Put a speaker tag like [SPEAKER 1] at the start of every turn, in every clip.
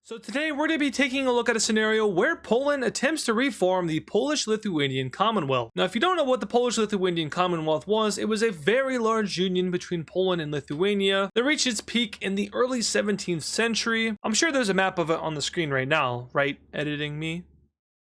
[SPEAKER 1] So today we're going to be taking a look at a scenario where Poland attempts to reform the Polish-Lithuanian Commonwealth. Now, if you don't know what the Polish-Lithuanian Commonwealth was, it was a very large union between Poland and Lithuania that reached its peak in the early 17th century. I'm sure there's a map of it on the screen right now, right? Editing me?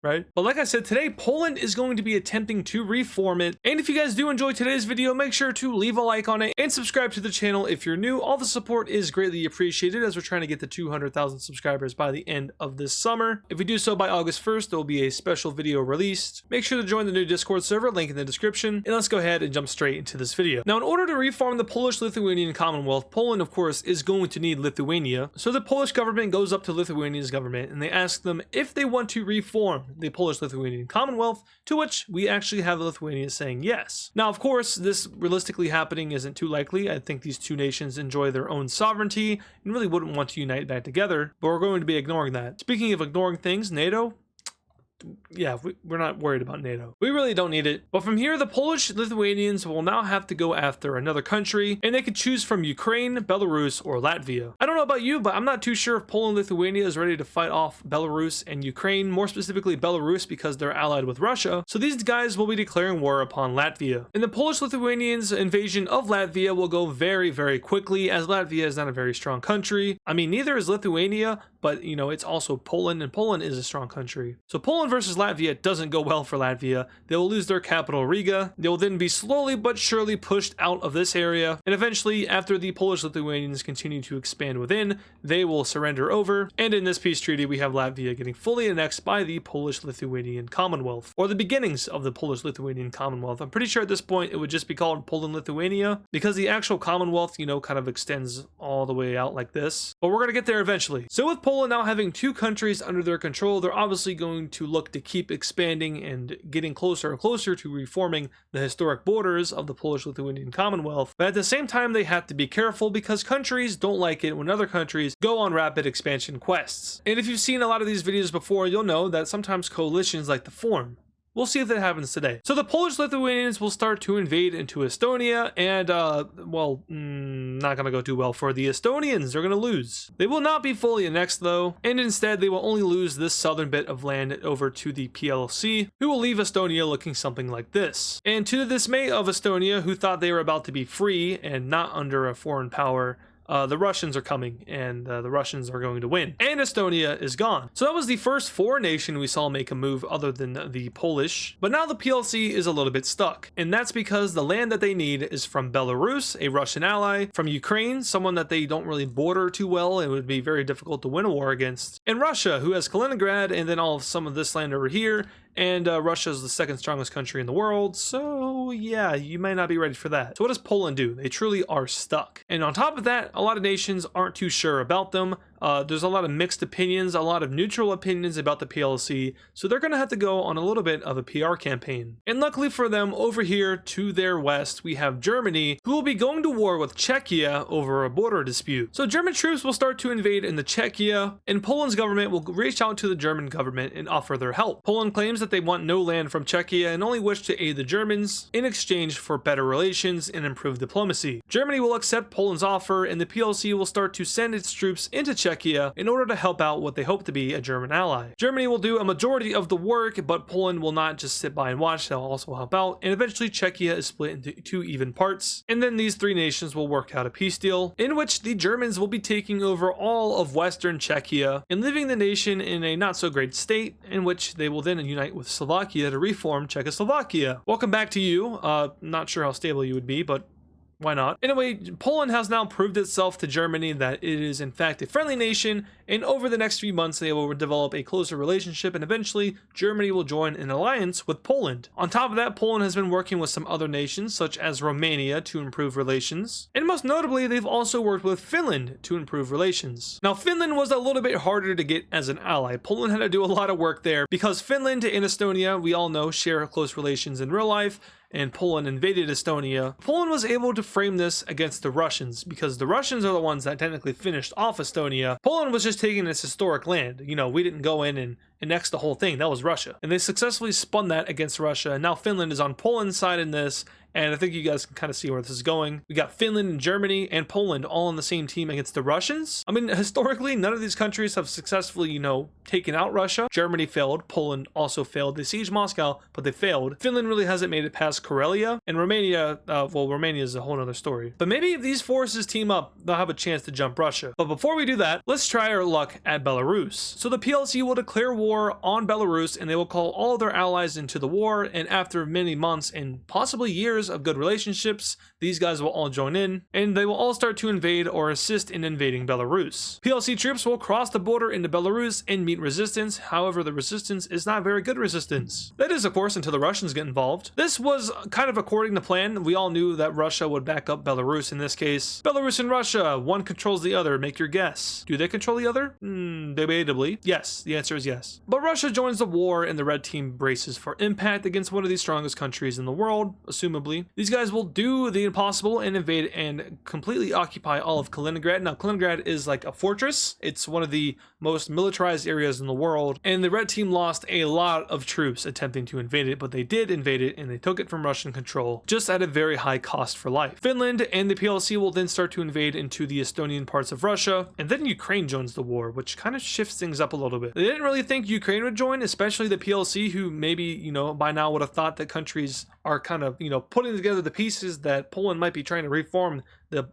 [SPEAKER 1] Right? But like I said, today Poland is going to be attempting to reform it. And if you guys do enjoy today's video, make sure to leave a like on it and subscribe to the channel if you're new. All the support is greatly appreciated as we're trying to get to 200,000 subscribers by the end of this summer. If we do so by August 1st, there will be a special video released. Make sure to join the new Discord server, link in the description. And let's go ahead and jump straight into this video. Now, in order to reform the Polish-Lithuanian Commonwealth, Poland, of course, is going to need Lithuania. So the Polish government goes up to Lithuania's government and they ask them if they want to reform the Polish-Lithuanian Commonwealth, to which we actually have Lithuania saying yes. Now, of course, this realistically happening isn't too likely. I think these two nations enjoy their own sovereignty and really wouldn't want to unite back together, but we're going to be ignoring that. Speaking of ignoring things, NATO, yeah, we're not worried about NATO. We really don't need it. But from here, the Polish-Lithuanians will now have to go after another country, and they could choose from Ukraine, Belarus, or Latvia. I don't know about you, but I'm not too sure if Poland-Lithuania is ready to fight off Belarus and Ukraine, more specifically Belarus because they're allied with Russia. So these guys will be declaring war upon Latvia. And the Polish-Lithuanians' invasion of Latvia will go very, very quickly, as Latvia is not a very strong country. I mean, neither is Lithuania, but you know, it's also Poland, and Poland is a strong country. So Poland versus Latvia doesn't go well for Latvia. They will lose their capital Riga. They will then be slowly but surely pushed out of this area, and eventually, after the Polish-Lithuanians continue to expand within, they will surrender over. And in this peace treaty, we have Latvia getting fully annexed by the Polish-Lithuanian Commonwealth, or the beginnings of the Polish-Lithuanian Commonwealth. I'm pretty sure at this point it would just be called Poland-Lithuania, because the actual Commonwealth, you know, kind of extends all the way out like this. But we're going to get there eventually. So with Poland now having two countries under their control, they're obviously going to look to keep expanding and getting closer and closer to reforming the historic borders of the Polish-Lithuanian Commonwealth. But at the same time, they have to be careful because countries don't like it when other countries go on rapid expansion quests. And if you've seen a lot of these videos before, you'll know that sometimes coalitions like to form. We'll see if that happens today. So the Polish-Lithuanians will start to invade into Estonia, and, not gonna go too well for the Estonians. They're gonna lose. They will not be fully annexed, though, and instead they will only lose this southern bit of land over to the PLC, who will leave Estonia looking something like this. And to the dismay of Estonia, who thought they were about to be free and not under a foreign power, the Russians are coming, and the Russians are going to win. And Estonia is gone. So that was the first foreign nation we saw make a move other than the Polish. But now the PLC is a little bit stuck. And that's because the land that they need is from Belarus, a Russian ally, from Ukraine, someone that they don't really border too well and would be very difficult to win a war against, and Russia, who has Kaliningrad and then all of some of this land over here. And Russia is the second strongest country in the world, so yeah, you may not be ready for that. So what does Poland do? They truly are stuck. And on top of that, a lot of nations aren't too sure about them. There's a lot of mixed opinions, a lot of neutral opinions about the PLC, so they're going to have to go on a little bit of a PR campaign. And luckily for them, over here to their west, we have Germany, who will be going to war with Czechia over a border dispute. So German troops will start to invade in the Czechia, and Poland's government will reach out to the German government and offer their help. Poland claims that they want no land from Czechia and only wish to aid the Germans in exchange for better relations and improved diplomacy. Germany will accept Poland's offer, and the PLC will start to send its troops into Czechia in order to help out what they hope to be a German ally. Germany will do a majority of the work, but Poland will not just sit by and watch, they'll also help out, and eventually Czechia is split into two even parts, and then these three nations will work out a peace deal, in which the Germans will be taking over all of western Czechia and leaving the nation in a not so great state, in which they will then unite with Slovakia to reform Czechoslovakia. Welcome back to you. Not sure how stable you would be, but why not? Anyway, Poland has now proved itself to Germany that it is in fact a friendly nation, and over the next few months they will develop a closer relationship, and eventually Germany will join an alliance with Poland. On top of that, Poland has been working with some other nations such as Romania to improve relations, and most notably they've also worked with Finland to improve relations. Now Finland was a little bit harder to get as an ally. Poland had to do a lot of work there because Finland and Estonia, we all know, share close relations in real life, and Poland invaded Estonia. Poland was able to frame this against the Russians because the Russians are the ones that technically finished off Estonia. Poland was just taking this historic land. You know, we didn't go in and annex the whole thing. That was Russia. And they successfully spun that against Russia, and now Finland is on Poland's side in this, and I think you guys can kind of see where this is going. We got Finland and Germany and Poland all on the same team against the Russians. I mean, historically, none of these countries have successfully, taken out Russia. Germany failed. Poland also failed. They sieged Moscow, but they failed. Finland really hasn't made it past Karelia, and Romania, Romania is a whole other story. But maybe if these forces team up, they'll have a chance to jump Russia. But before we do that, let's try our luck at Belarus. So the PLC will declare war on Belarus, and they will call all of their allies into the war, and after many months and possibly years of good relationships, these guys will all join in, and they will all start to invade or assist in invading Belarus. PLC troops will cross the border into Belarus and meet resistance. However, the resistance is not very good resistance. That is, of course, until the Russians get involved. This was kind of according to plan. We all knew that Russia would back up Belarus in this case. Belarus and Russia, one controls the other. Make your guess. Do they control the other? Debatably. Yes, the answer is yes. But Russia joins the war, and the red team braces for impact against one of the strongest countries in the world, assumably. These guys will do the impossible and invade and completely occupy all of Kaliningrad. Now, Kaliningrad is like a fortress. It's one of the most militarized areas in the world, and the red team lost a lot of troops attempting to invade it, but they did invade it, and they took it from Russian control, just at a very high cost for life. Finland and the PLC will then start to invade into the Estonian parts of Russia, and then Ukraine joins the war, which kind of shifts things up a little bit. They didn't really think Ukraine would join, especially the PLC, who maybe, by now would have thought that countries are kind of, putting together the pieces that Poland might be trying to reform the,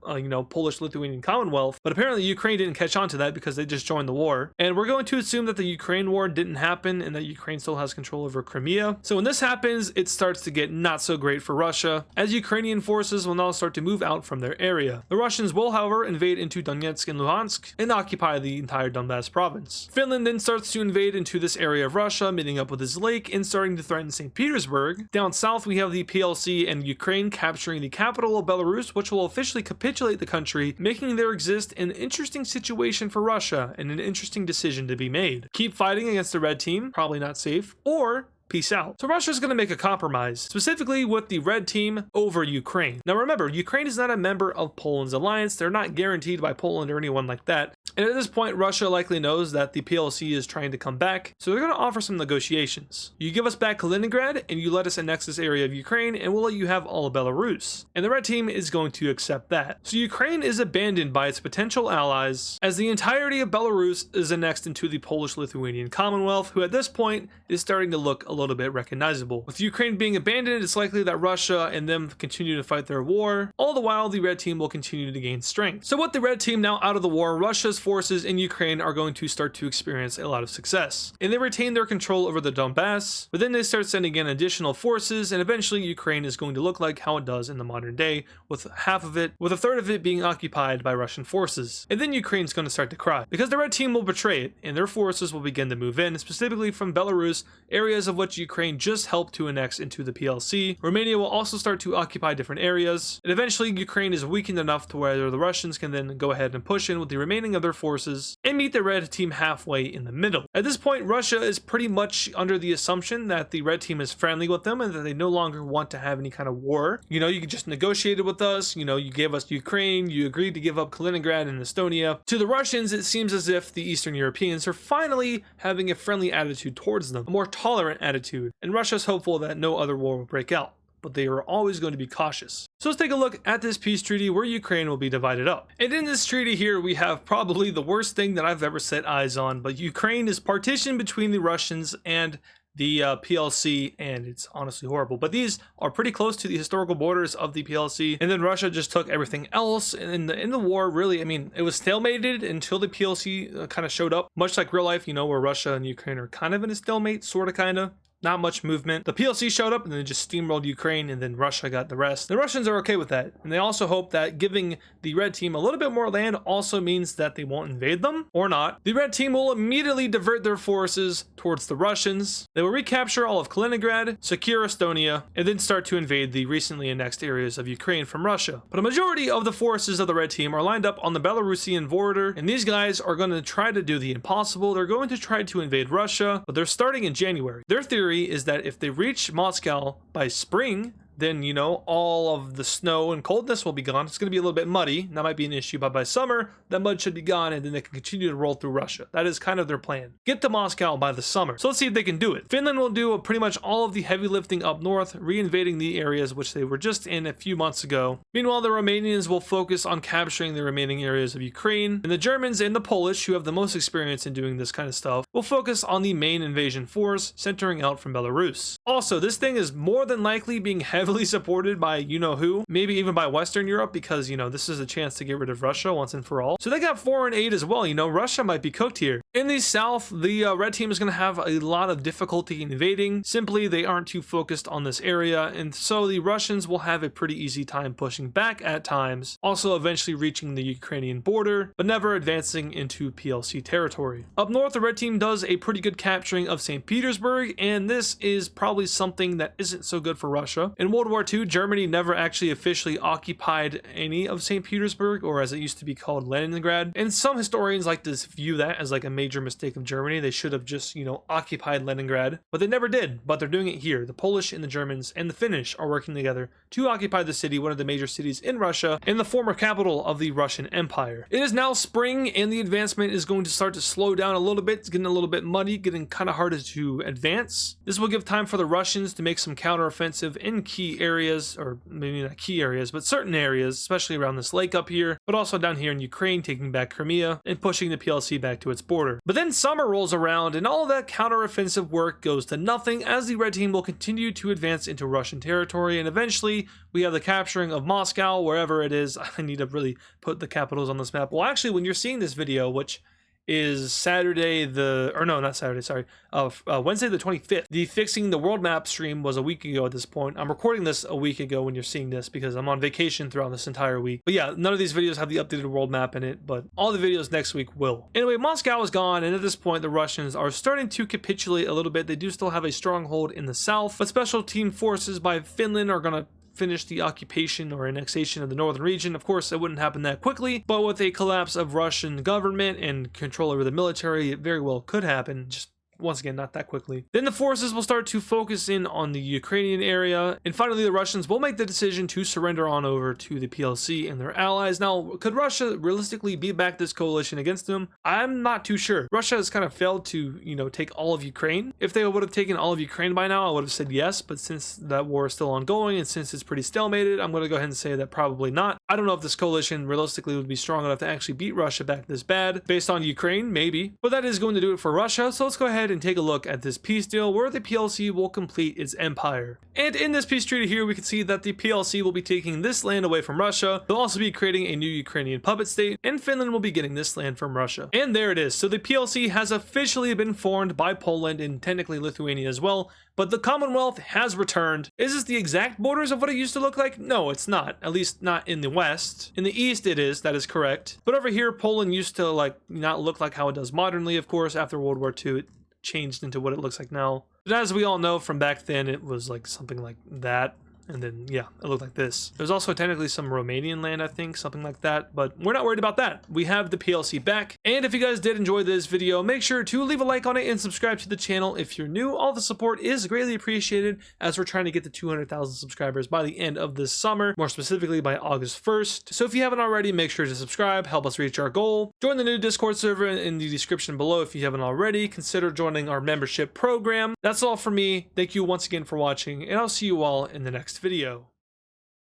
[SPEAKER 1] Polish-Lithuanian Commonwealth. But apparently Ukraine didn't catch on to that because they just joined the war. And we're going to assume that the Ukraine war didn't happen and that Ukraine still has control over Crimea. So when this happens, it starts to get not so great for Russia, as Ukrainian forces will now start to move out from their area. The Russians will, however, invade into Donetsk and Luhansk and occupy the entire Donbass province. Finland then starts to invade into this area of Russia, meeting up with his lake and starting to threaten St. Petersburg. Down south, we have the PLC and Ukraine capturing the capital of Belarus, which will officially capitulate the country, making there exist an interesting situation for Russia and an interesting decision to be made. Keep fighting against the red team, probably not safe, or peace out. So Russia's going to make a compromise, specifically with the red team over Ukraine. Now remember, Ukraine is not a member of Poland's alliance. They're not guaranteed by Poland or anyone like that. And at this point, Russia likely knows that the PLC is trying to come back, so they're going to offer some negotiations. You give us back Kaliningrad, and you let us annex this area of Ukraine, and we'll let you have all of Belarus. And the red team is going to accept that. So Ukraine is abandoned by its potential allies, as the entirety of Belarus is annexed into the Polish-Lithuanian Commonwealth, who at this point is starting to look a little bit recognizable. With Ukraine being abandoned, it's likely that Russia and them continue to fight their war. All the while, the red team will continue to gain strength. So with the red team now out of the war, Russia's forces in Ukraine are going to start to experience a lot of success. And they retain their control over the Donbass, but then they start sending in additional forces, and eventually Ukraine is going to look like how it does in the modern day, with a third of it being occupied by Russian forces. And then Ukraine's going to start to cry, because the red team will betray it, and their forces will begin to move in, specifically from Belarus, areas of which Ukraine just helped to annex into the PLC. Romania will also start to occupy different areas, and eventually Ukraine is weakened enough to where the Russians can then go ahead and push in with the remaining of their forces and meet the red team halfway in the middle. At this point, Russia is pretty much under the assumption that the red team is friendly with them and that they no longer want to have any kind of war. You just negotiated with us, you gave us Ukraine, you agreed to give up Kaliningrad and Estonia. To the Russians, it seems as if the Eastern Europeans are finally having a friendly attitude towards them, a more tolerant attitude, and Russia's hopeful that no other war will break out, but they are always going to be cautious. So let's take a look at this peace treaty where Ukraine will be divided up. And in this treaty here, we have probably the worst thing that I've ever set eyes on, but Ukraine is partitioned between the Russians and the PLC, and it's honestly horrible. But these are pretty close to the historical borders of the PLC, and then Russia just took everything else. And in the war, really, it was stalemated until the PLC kind of showed up, much like real life, where Russia and Ukraine are kind of in a stalemate, sort of, kind of. Not much movement. The PLC showed up and then just steamrolled Ukraine, and then Russia got the rest. The Russians are okay with that, and they also hope that giving the red team a little bit more land also means that they won't invade them, or not. The red team will immediately divert their forces towards the Russians. They will recapture all of Kaliningrad, secure Estonia, and then start to invade the recently annexed areas of Ukraine from Russia. But a majority of the forces of the red team are lined up on the Belarusian border, and these guys are going to try to do the impossible. They're going to try to invade Russia, but they're starting in January. Their theory is that if they reach Moscow by spring, then, you know, all of the snow and coldness will be gone. It's going to be a little bit muddy. That might be an issue, but by summer, that mud should be gone, and then they can continue to roll through Russia. That is kind of their plan. Get to Moscow by the summer. So let's see if they can do it. Finland will do pretty much all of the heavy lifting up north, reinvading the areas which they were just in a few months ago. Meanwhile, the Romanians will focus on capturing the remaining areas of Ukraine, and the Germans and the Polish, who have the most experience in doing this kind of stuff, will focus on the main invasion force, centering out from Belarus. Also, this thing is more than likely being heavily supported by you-know-who, maybe even by Western Europe, because, you know, this is a chance to get rid of Russia once and for all. So they got foreign aid as well. You know, Russia might be cooked here. In the south, the red team is going to have a lot of difficulty in invading. Simply, they aren't too focused on this area, and so the Russians will have a pretty easy time pushing back at times, also eventually reaching the Ukrainian border, but never advancing into PLC territory. Up north, the red team does a pretty good capturing of St. Petersburg, and this is probably something that isn't so good for Russia. In World War II, Germany never actually officially occupied any of St. Petersburg, or as it used to be called, Leningrad, and some historians like to view that as like a major mistake of Germany. They should have just, you know, occupied Leningrad, but they never did. But they're doing it here. The Polish and the Germans and the Finnish are working together to occupy the city, one of the major cities in Russia, and the former capital of the Russian Empire. It is now spring, and the advancement is going to start to slow down a little bit. It's getting a little bit muddy, getting kind of harder to advance. This will give time for the Russians to make some counteroffensive in key areas, or maybe not key areas, but certain areas, especially around this lake up here, but also down here in Ukraine, taking back Crimea and pushing the PLC back to its border. But then summer rolls around, and all of that counteroffensive work goes to nothing, as the red team will continue to advance into Russian territory, and eventually we have the capturing of Moscow, wherever it is. I need to really put the capitals on this map. Well, actually, when you're seeing this video, which is Saturday not Saturday, sorry, Wednesday the 25th. The Fixing the World Map stream was a week ago at this point. I'm recording this a week ago when you're seeing this because I'm on vacation throughout this entire week. But yeah, none of these videos have the updated world map in it, but all the videos next week will. Anyway, Moscow is gone, and at this point, the Russians are starting to capitulate a little bit. They do still have a stronghold in the south, but special team forces by Finland are going to finish the occupation or annexation of the northern region. Of course, it wouldn't happen that quickly, but with a collapse of Russian government and control over the military, it very well could happen. Just once again, not that quickly. Then the forces will start to focus in on the Ukrainian area, and finally the Russians will make the decision to surrender on over to the PLC and their allies. Now, could Russia realistically beat back this coalition against them? I'm not too sure. Russia has kind of failed to, you know, take all of Ukraine. If they would have taken all of Ukraine by now, I would have said yes, but since that war is still ongoing and since it's pretty stalemated, I'm going to go ahead and say that probably not. I don't know if this coalition realistically would be strong enough to actually beat Russia back this bad. Based on Ukraine, maybe, but that is going to do it for Russia. So let's go ahead and take a look at this peace deal where the PLC will complete its empire. And in this peace treaty here, we can see that the PLC will be taking this land away from Russia. They'll also be creating a new Ukrainian puppet state, and Finland will be getting this land from Russia. And there it is. So the PLC has officially been formed by Poland and technically Lithuania as well, but the Commonwealth has returned. Is this the exact borders of what it used to look like? No, it's not. At least not in the west. In the east it is, that is correct. But over here, Poland used to like not look like how it does modernly, of course. After World War II, it changed into what it looks like now. But as we all know from back then, it was like something like that. And then, yeah, it looked like this. There's also technically some Romanian land, I think, something like that, but we're not worried about that. We have the PLC back. And if you guys did enjoy this video, make sure to leave a like on it and subscribe to the channel if you're new. All the support is greatly appreciated as we're trying to get to 200,000 subscribers by the end of this summer, more specifically by August 1st. So if you haven't already, make sure to subscribe, help us reach our goal. Join the new Discord server in the description below if you haven't already. Consider joining our membership program. That's all for me. Thank you once again for watching, and I'll see you all in the next video.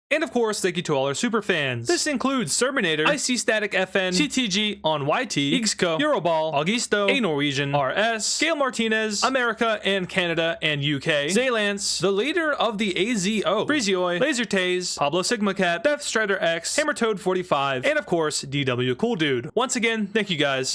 [SPEAKER 1] And of course, thank you to all our super fans. This includes Serminator, IC Static FN, CTG on YT, Ixco, Euroball, Augusto, A Norwegian, RS, Gail Martinez, America and Canada and UK, Zaylance, the leader of the AZO, Freezioi, Laser Taze, Pablo Sigma Cat, Death Strider X, Hammer Toad 45, and of course, DW Cool Dude. Once again, thank you guys.